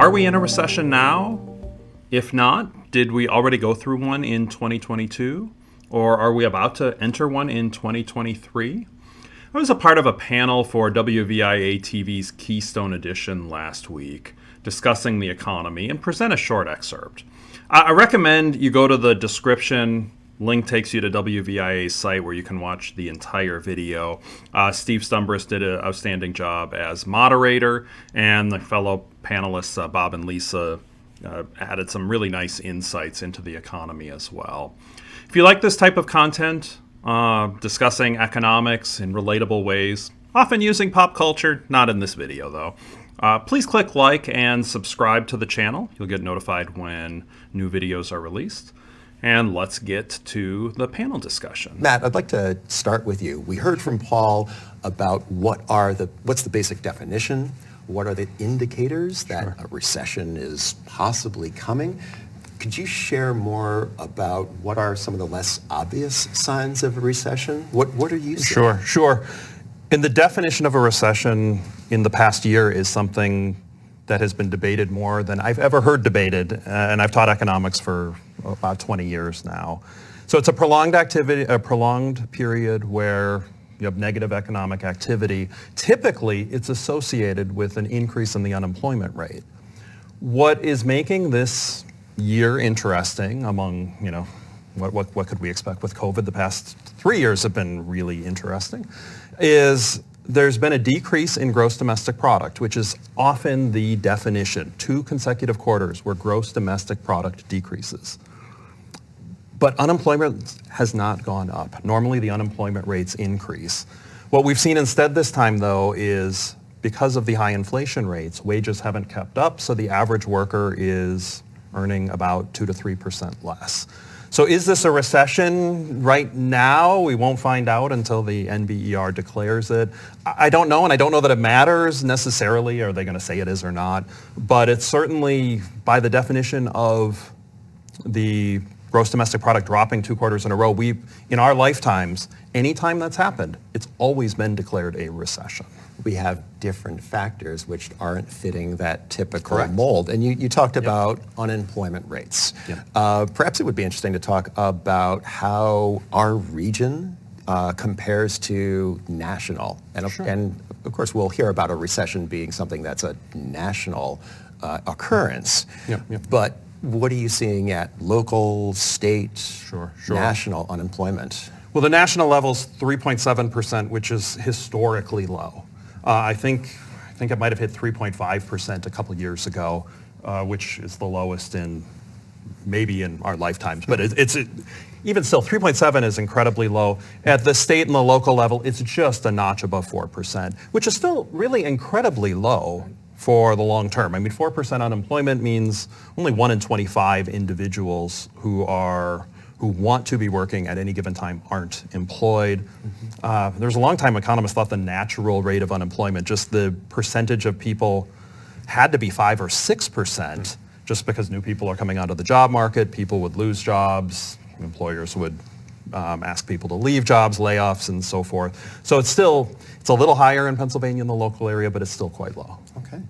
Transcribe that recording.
Are we in a recession now? If not, did we already go through one in 2022? Or are we about to enter one in 2023? I was a part of a panel for WVIA TV's Keystone edition last week discussing the economy and present a short excerpt. I recommend you go to the description. Link takes you to WVIA's site where you can watch the entire video. Steve Stumbris did an outstanding job as moderator, and the fellow panelists, Bob and Lisa, added some really nice insights into the economy as well. If you like this type of content, discussing economics in relatable ways, often using pop culture, not in this video though, please click like and subscribe to the channel. You'll get notified when new videos are released. And let's get to the panel discussion. Matt, I'd like to start with you. We heard from Paul about what's the basic definition, what are the indicators that a recession is possibly coming. Could you share more about what are some of the less obvious signs of a recession? What are you seeing? Sure. And the definition of a recession in the past year is something that has been debated more than I've ever heard debated, and I've taught economics for about 20 years now. So it's a prolonged period where you have negative economic activity. Typically, it's associated with an increase in the unemployment rate. What is making this year interesting among, what could we expect with COVID? The past 3 years have been really interesting, is there's been a decrease in gross domestic product, which is often the definition, 2 consecutive quarters where gross domestic product decreases. But unemployment has not gone up. Normally the unemployment rates increase. What we've seen instead this time though is because of the high inflation rates, wages haven't kept up, so the average worker is earning about 2 to 3% less. So is this a recession right now? We won't find out until the NBER declares it. I don't know, and I don't know that it matters necessarily. Are they going to say it is or not? But it's certainly, by the definition of the gross domestic product dropping 2 quarters in a row, in our lifetimes, anytime that's happened, it's always been declared a recession. We have different factors which aren't fitting that typical Correct. mold. And you talked about unemployment rates. Yep. Perhaps it would be interesting to talk about how our region compares to national. And of course, we'll hear about a recession being something that's a national occurrence. Yep. But what are you seeing at local, state, national unemployment? Well, the national level's 3.7%, which is historically low. I think it might have hit 3.5% a couple years ago, which is the lowest maybe in our lifetimes. But it's even still, 3.7 is incredibly low. At the state and the local level, it's just a notch above 4%, which is still really incredibly low for the long term. I mean, 4% unemployment means only 1 in 25 individuals who want to be working at any given time aren't employed. There's a long time economists thought the natural rate of unemployment, just the percentage of people, had to be 5 or 6%, just because new people are coming onto the job market, people would lose jobs, employers would ask people to leave jobs, layoffs, and so forth. So it's a little higher in Pennsylvania in the local area, but it's still quite low. Okay.